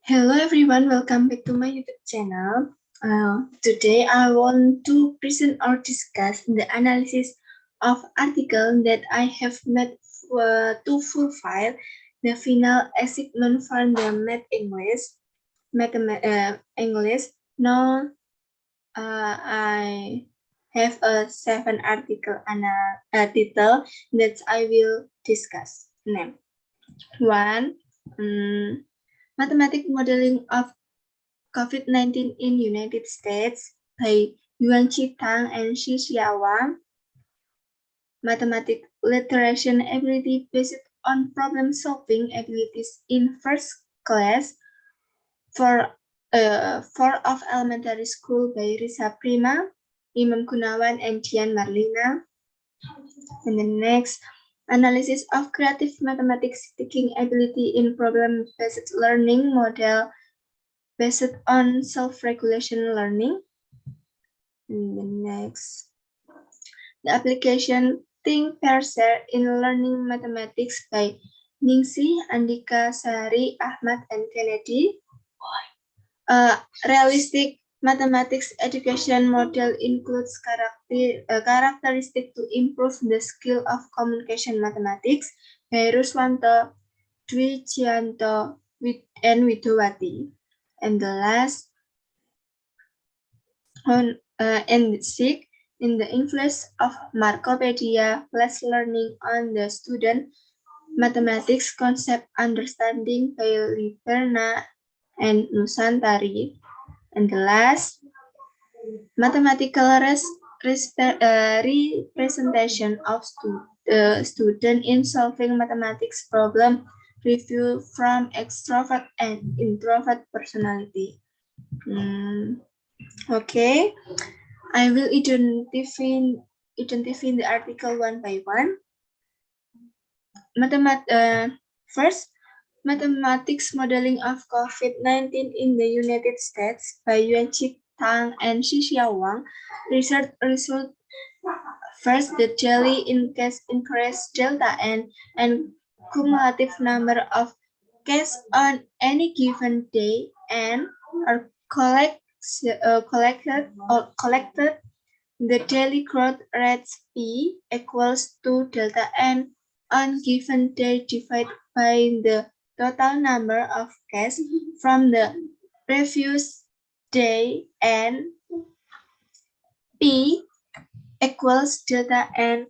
Hello everyone, welcome back to my YouTube channel. Today I want to present or discuss the analysis of article that I have made to fulfill the final assignment for the English. Now I have a 7 article title that I will discuss. Name 1. Mathematical modeling of COVID-19 in United States by Yuanqi Tang and Xixia Wang. Mathematics literacy ability based on problem-solving abilities in first class for 4 of elementary school by Risa Prima, Imam Gunawan, and Dian Marlina. And the next, analysis of creative mathematics thinking ability in problem-based learning model based on self-regulation learning. And the next, the application Think Parser in Learning Mathematics by Ningsi, Andika, Sari, Ahmad, and Kennedy. Realistic mathematics education model includes characteristics to improve the skill of communication mathematics by Ruswanto, Dwi Cianto, and Widowati. And the last, and six, in the influence of Markopedia plus learning on the student mathematics concept understanding by Liperna and Nusantari. And the last, mathematical representation of student in solving mathematics problem review from extrovert and introvert personality. Okay, I will identify the article one by one. First, mathematics modeling of COVID-19 in the United States by Yuanqi Tang and Xixia Wang. Research result. First, the daily increase delta N and cumulative number of cases on any given day and are collected. The daily growth rate P equals to delta N on given day divided by the total number of cases from the previous day, and P equals delta N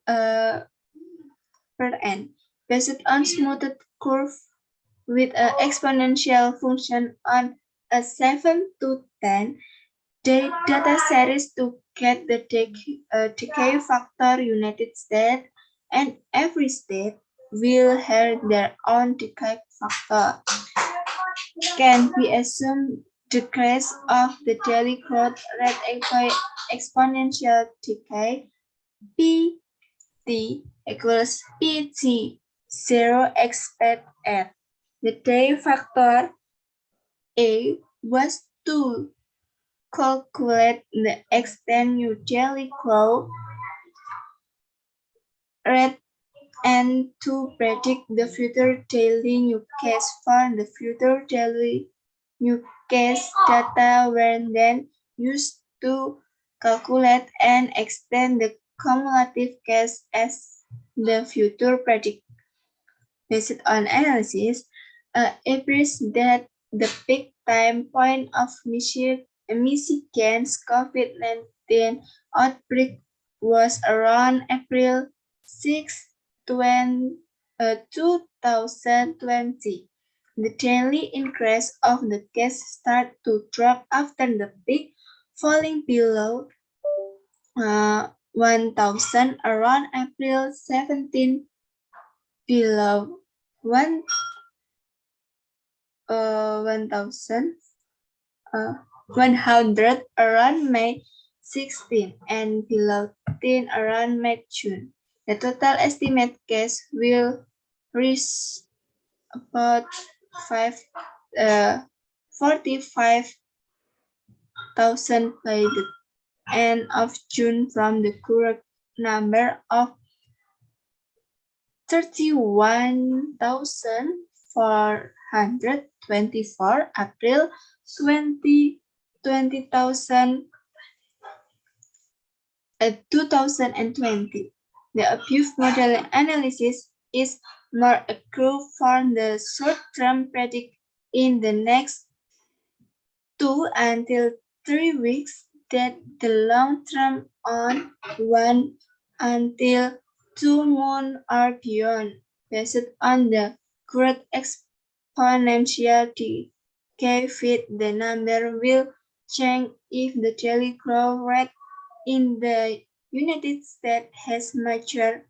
per N, based on smoothed curve with an exponential function on a 7 to 10 data series to get the decay factor. United States and every state will have their own decay factor. Can we assume decrease of the daily growth rate by exponential decay? Pt equals Pt 0 expect f. The decay factor A was 2. Calculate the extent you daily grow rate and to predict the future daily new case. For the future daily new case data were then used to calculate and extend the cumulative case as the future predict. Based on analysis, appears that the peak time point of Michigan's COVID-19 outbreak was around April 6, 2020. The daily increase of the case started to drop after the peak, falling below 1,000 around April 17, below 1,000 100 around May 16 and below 10 around May-June. The total estimate case will reach about 45,000 by the end of June from the current number of 31,400 424, April 2020. The abuse model analysis is more accurate for the short-term predict in the next 2 until 3 weeks than the long-term on 1 until 2 months or beyond, based on the growth exponential decay fit. The number will change if the daily growth rate in the United States has major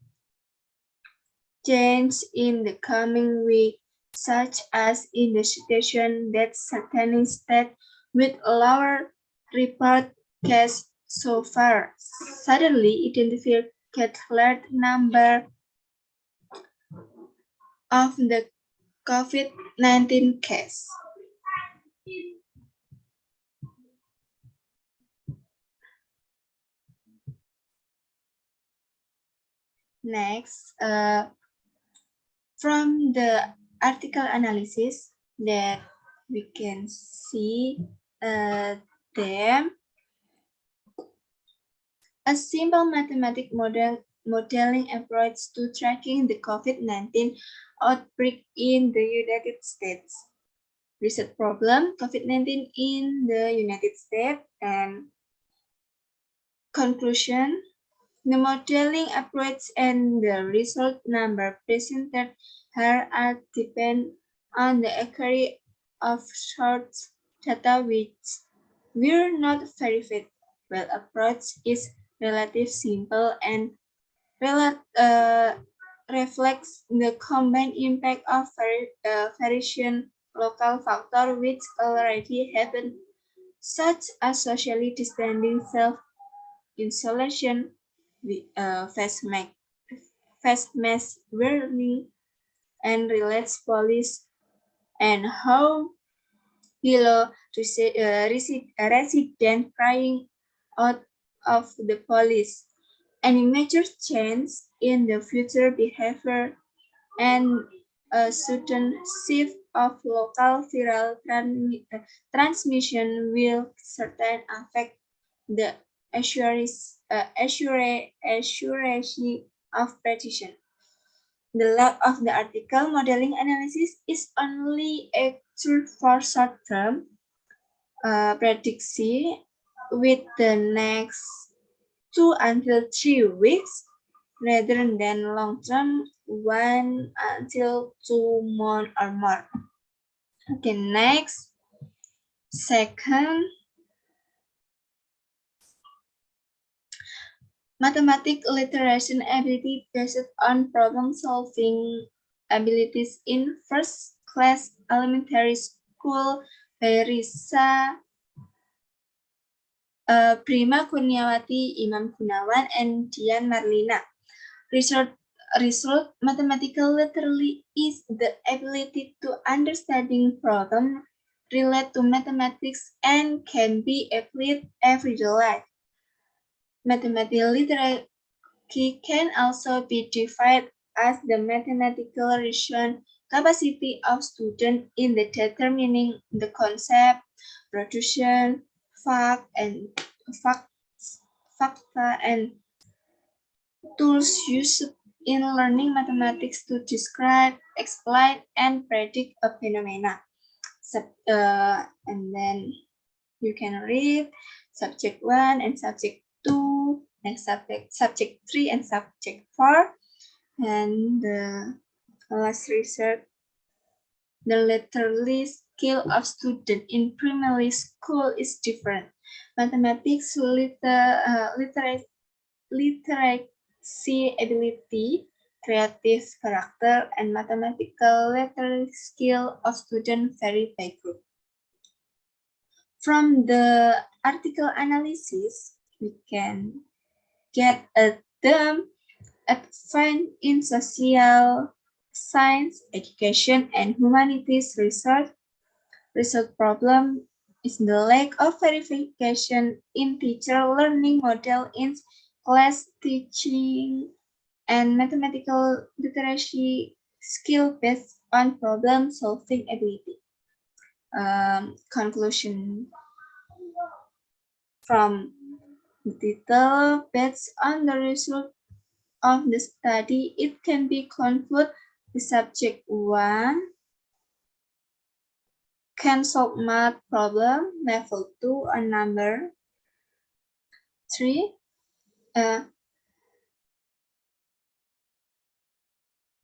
change in the coming week, such as in the situation that certain states with lower report case so far suddenly identify a large number of the COVID-19 case. Next, from the article analysis that we can see them, a simple mathematical modeling approach to tracking the COVID-19 outbreak in the United States. Research problem, COVID-19 in the United States, and conclusion. The modeling approach and the result number presented here are depend on the accuracy of source data which were not verified. Well, approach is relatively simple and reflects the combined impact of variation local factor which already happened, such as socially distancing, self-isolation, face mask wearing, and relates police, and how below resident crying out of the police. Any major change in the future behavior and a sudden shift of local viral transmission will certainly affect the accuracy of prediction. The lack of the article modeling analysis is only a tool for short-term prediction with the next 2 until 3 weeks rather than long-term 1 until 2 months or more. Okay, next. Second, mathematical literacy ability based on problem-solving abilities in first-class elementary school by Risa Prima Kurniawati, Imam Gunawan, and Dian Marlina. Result mathematical literacy is the ability to understanding problem relate to mathematics and can be applied everyday life. Mathematical literacy can also be defined as the mathematical reason capacity of students in the determining the concept, production, facta, and tools used in learning mathematics to describe, explain, and predict a phenomena. And then you can read subject 1 and subject 2, and subject 3 and subject 4. And the last research, the literary skill of student in primary school is different. Mathematics literacy ability, creative character, and mathematical literary skill of students vary by group. From the article analysis, we can get a term advanced in social science, education, and humanities research. Result problem is the lack of verification in teacher learning model in class teaching and mathematical literacy skill-based on problem-solving ability. Conclusion from the title, based on the result of the study, it can be concluded the subject 1 can solve math problem, level 2 a number 3,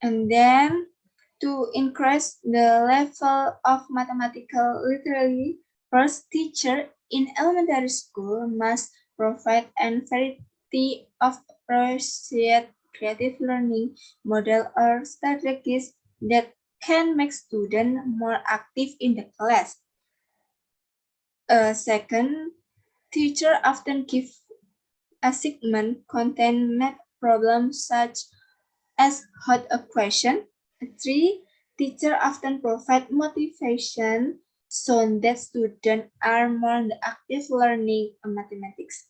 and then to increase the level of mathematical literacy, first teacher in elementary school must provide a variety of appropriate creative learning model or strategies that can make students more active in the class. Second, teacher often give assignment contain math problems such as hot a question. 3. Teacher often provide motivation so that students are more active learning mathematics.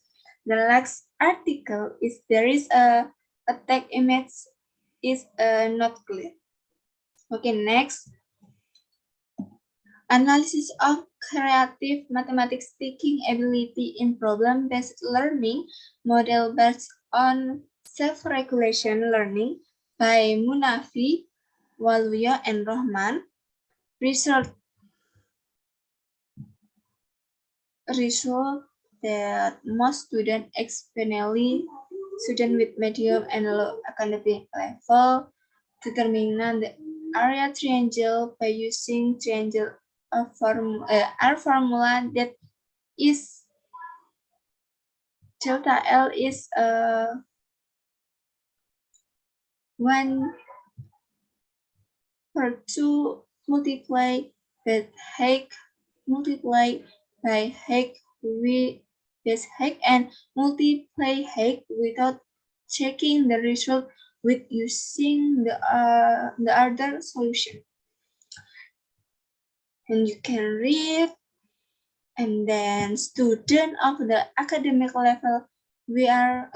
The last article is there is a tag image is not clear. Okay, next. Analysis of creative mathematics thinking ability in problem-based learning model based on self-regulation learning by Munafi, Waluyo, and Rohman. Result that most students, especially students with medium and low academic level, determine the area triangle by using triangle R formula that is delta L is 1/2 multiplied by height multiplied by height with this height and multiply height without checking the result with using the other solution. And you can read. And then student of the academic level, we are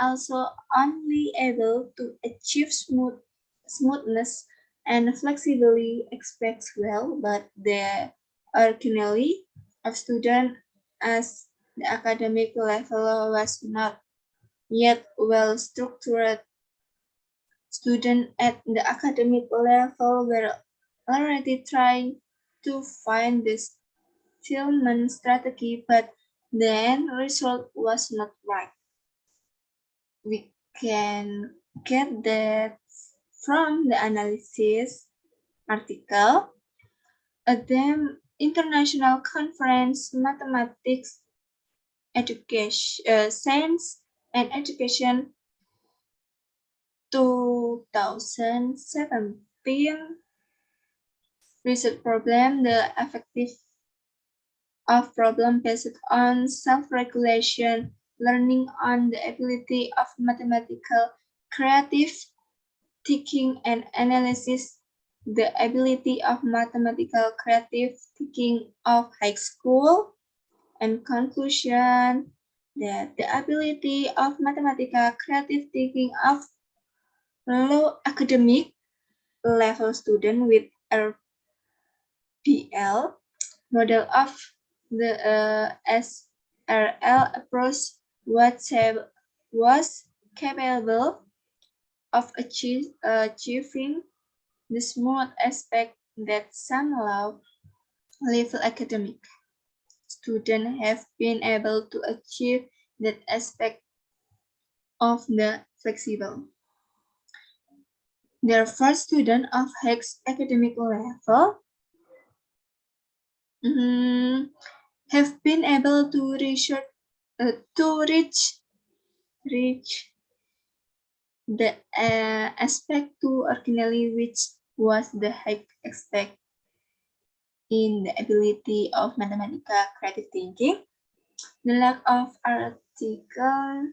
also only able to achieve smoothness and flexibility expects well, but the originally of student as the academic level was not yet well structured. Students at the academic level were already trying to find this fulfillment strategy, but the end result was not right. We can get that from the analysis article. The International Conference Mathematics Education Science and Education 2017 research problem, the effective of problem based on self-regulation, learning on the ability of mathematical creative thinking and analysis, the ability of mathematical creative thinking of high school, and conclusion that the ability of mathematical creative thinking of low academic level student with RPL model of the SRL approach was capable of achieving the smooth aspect that some low level academic students have been able to achieve that aspect of the flexible. Their first student of high academic level have been able to reach the aspect to originally, which was the high aspect in the ability of mathematical creative thinking. The lack of article,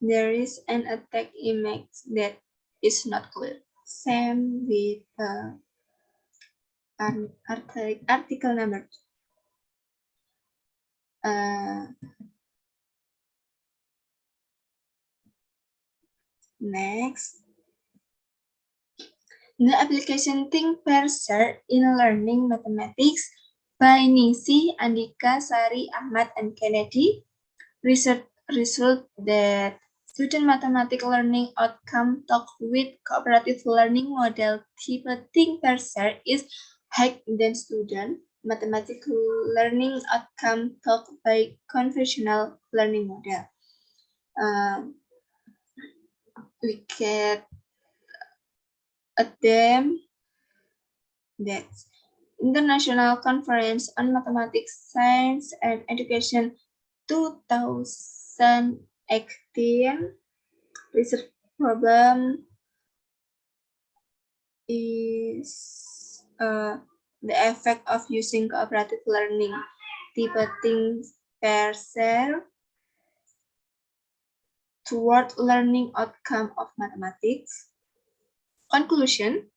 there is an attack image that is not clear. Same with article number 2. Next, The application Think Pair Share in Learning Mathematics by Ningsih, Andika, Sari, Ahmad, and Kennedy. Research result that student mathematics learning outcome talk with cooperative learning model type Think Pair Share is higher than student mathematics learning outcome talk by conventional learning model. We can attempt that International Conference on Mathematics, Science, and Education 2018 research problem is the effect of using cooperative learning, type Think Pair Share toward learning outcome of mathematics. Conclusion: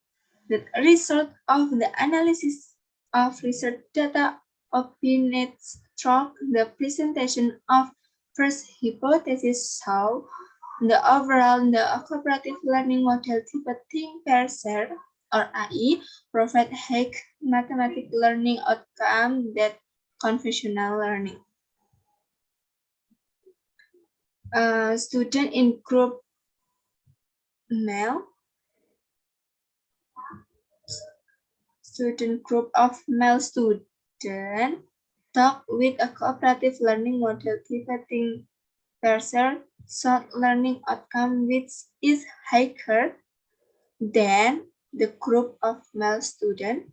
the result of the analysis of research data opinates through the presentation of first hypothesis how the overall the cooperative learning model type Think Pair Share or AI provide high mathematics learning outcome that conventional learning. Student in group male, student group of male students talk with a cooperative learning model type Think Pair Share short learning outcome which is higher than the group of male students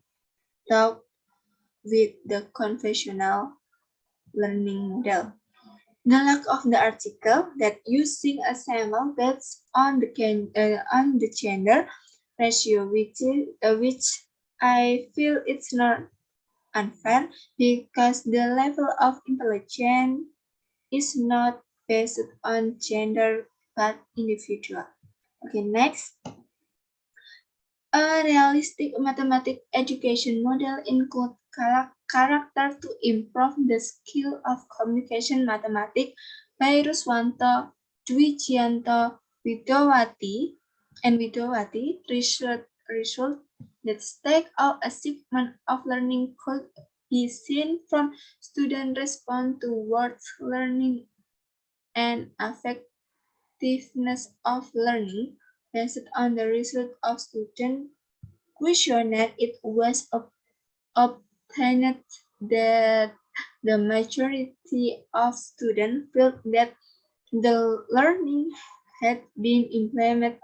talk with the conventional learning model. The lack of the article that using a sample based on the gender ratio, which I feel it's not unfair because the level of intelligence is not based on gender but individual. Okay, next. A realistic mathematics education model includes character to improve the skill of communication mathematics by Ruswanto, Dwijianto, Widowati, result that stake of achievement of learning could be seen from student response to words learning and effectiveness of learning. Based on the result of student questionnaire, it was obtained that the majority of students felt that the learning had been implemented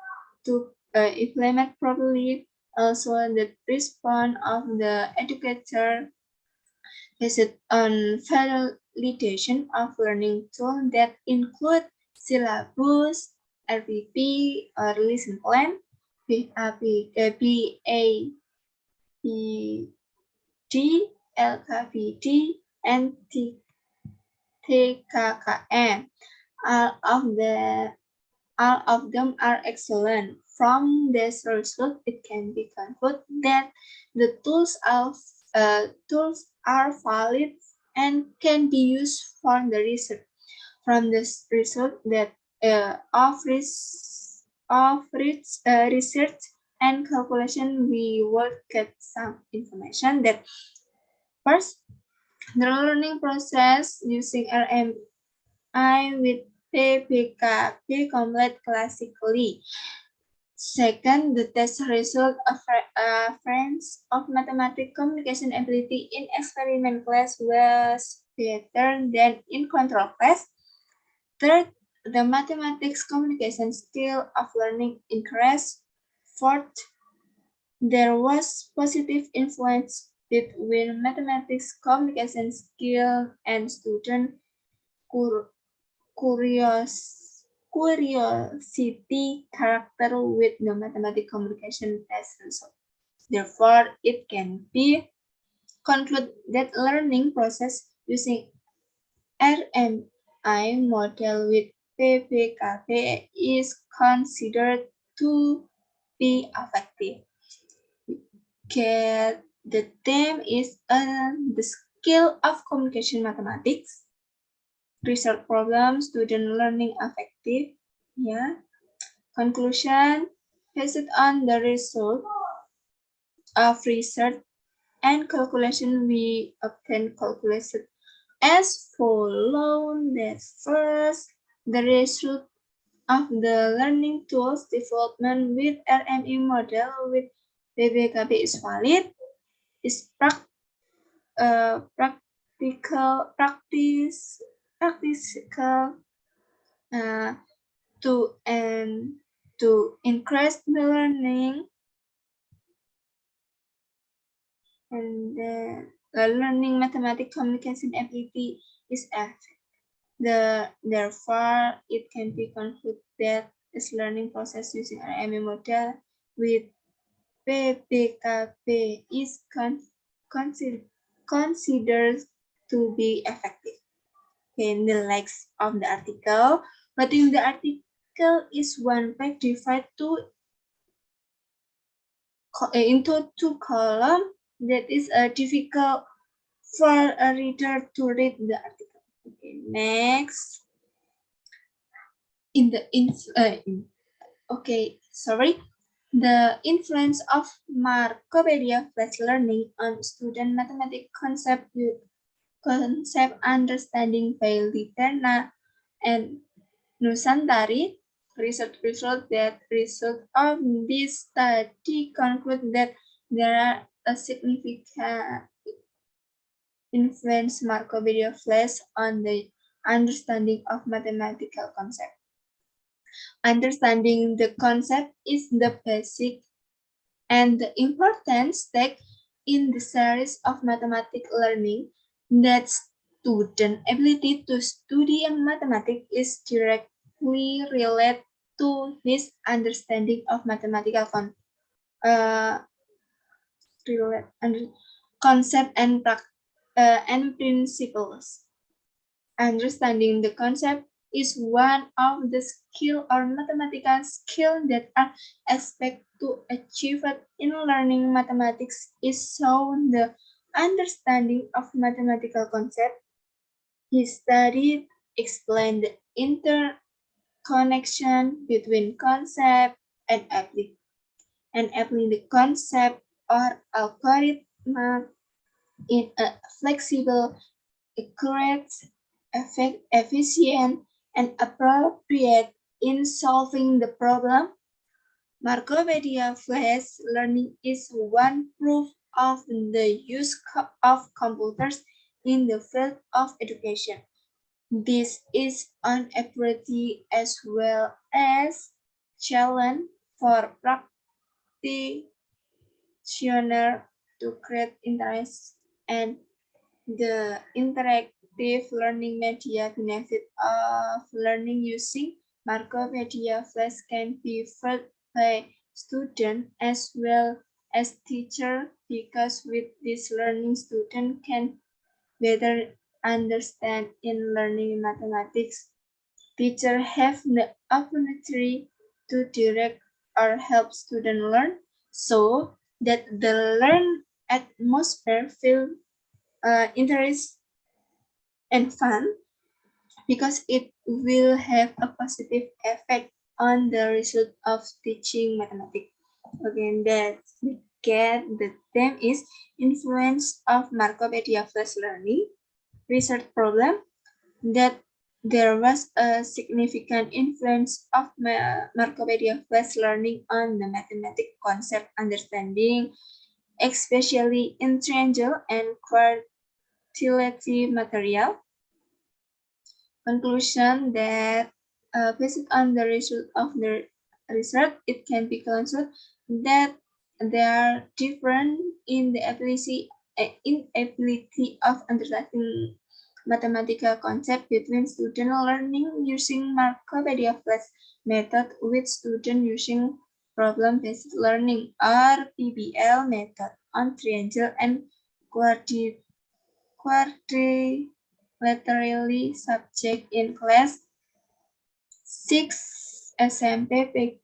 properly. Also, the response of the educator based on validation of learning tools that include syllabus, LPP, or lesson plan, PAPD, LKPD, and TKKM. All of them are excellent. From this result, it can be concluded that the tools are valid and can be used for the research. From this result that research and calculation, we will get some information that first, the learning process using RMI with PPKP complete classically. Second, the test result of friends of mathematics communication ability in experiment class was better than in control class. Third, the mathematics communication skill of learning increased. Fourth, there was positive influence between mathematics communication skill and student curiosity character with the mathematics communication test result. Therefore, it can be concluded that learning process using RMI model with PPKP is considered to be effective. The theme is the skill of communication mathematics. Research problem, student learning effective. Yeah. Conclusion, based on the result, of research and calculation, we obtain calculation as follows. That first, the result of the learning tools development with RME model with BBKB is valid, is practical to increase the learning and the learning mathematics communication ability is effective. Therefore, it can be concluded that this learning process using RME model with PBKB is considered to be effective. In the likes of the article, but in the article is one page divided into two columns. That is difficult for a reader to read the article. Okay, next. The influence of Markopedia Flash Learning on student mathematics concept understanding by Literna and Nusantari. Research result of this study conclude that there are a significant influence Markopedia Flash on the understanding of mathematical concept. Understanding the concept is the basic and the important step in the series of mathematics learning. That student ability to study mathematics is directly related to his understanding of mathematical concept and principles. Understanding the concept is one of the skill or mathematical skill that are expected to achieve in learning mathematics is shown the understanding of mathematical concept. He studied, explained the interconnection between concept and applying the concept or algorithm in a flexible, accurate, efficient, and appropriate in solving the problem. Markopedia Flash Learning is one proof of the use of computers in the field of education. This is an opportunity as well as challenge for practitioners to create interest and the interactive learning media benefit of learning using Markopedia Flash can be felt by students as well as teachers because with this learning student can better understand in learning mathematics. Teachers have the opportunity to direct or help students learn so that the learn atmosphere feel interest and fun because it will have a positive effect on the result of teaching mathematics. Again, the theme is influence of Markopedia Flash Learning. Research problem that there was a significant influence of Markopedia Flash Learning on the mathematical concept understanding, especially in triangle and quadrilateral material. Conclusion that based on the result of the research, it can be concluded that they are different in the ability of understanding mathematical concept between student learning using Markopedia Flash method with student using problem-based learning or PBL method on triangle and quadrilaterally subject in class 6 SMP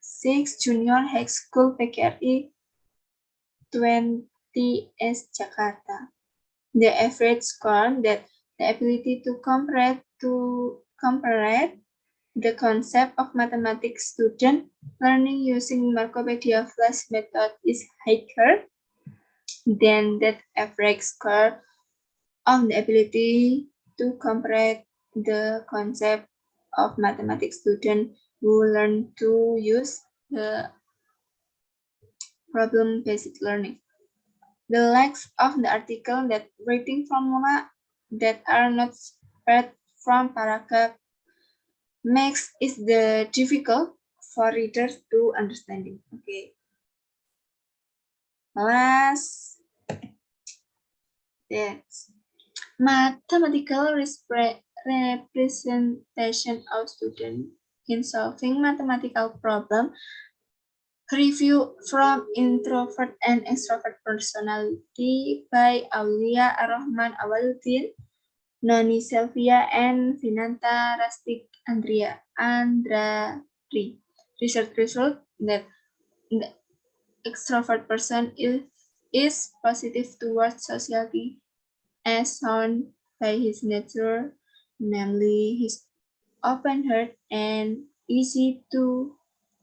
6 Junior High School PGRI 20S Jakarta. The average score that the ability to compare the concept of mathematics student learning using Markopedia Flash method is higher than that average score of the ability to comprehend the concept of mathematics student who learn to use the problem-based learning. The length of the article that writing formula that are not spread from paragraph makes it the difficult for readers to understanding. Okay. Last, that's mathematical representation of student in solving mathematical problem. Review from Introvert and Extrovert Personality by Aulia Ar-Rahman Awaluddin, Noni Selvia, and Vinanta Rastik Andrari. Research result that the extrovert person is positive towards society as shown by his nature, namely his open heart and easy to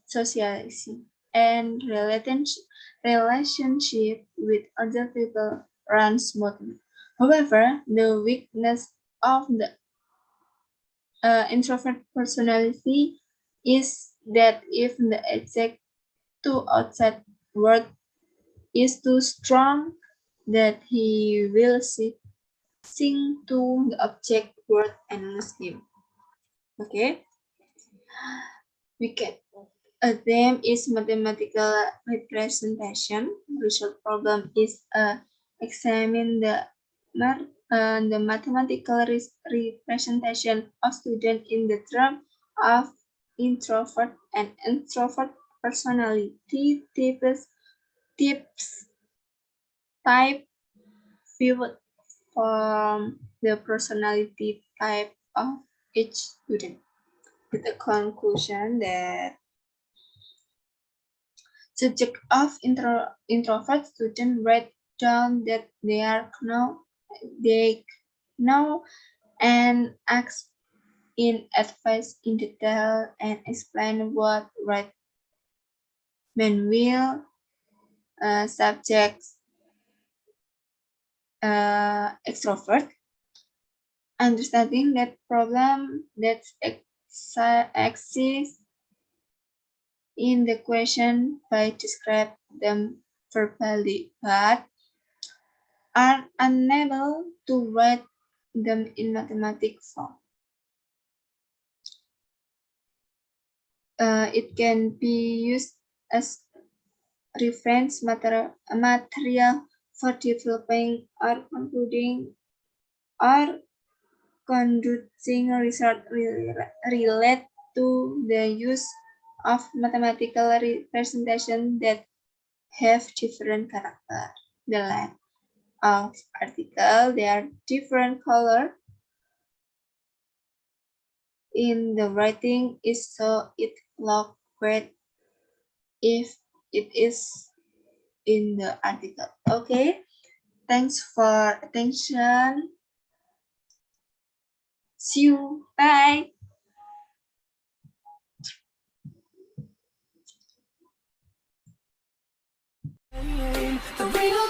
socialize and relationship with other people run smoothly. However, the weakness of the introvert personality is that if the exact to outside world is too strong, that he will sing to the object word and lose him. Okay, we can. A theme is mathematical representation. Result problem is examine the mathematical representation of student in the term of introvert and extrovert personality tips type viewed from the personality type of each student. With the conclusion that subject of introvert student write down that they know and ask in advice in detail and explain what right will subjects extrovert understanding that problem that exists in the question by describe them verbally, but are unable to write them in mathematical form. It can be used as reference material for developing or concluding or conducting research related to the use of mathematical representation that have different character. The length of article, they are different color in the writing is so it look great if it is in the article. Okay, thanks for attention. See you. Bye. The real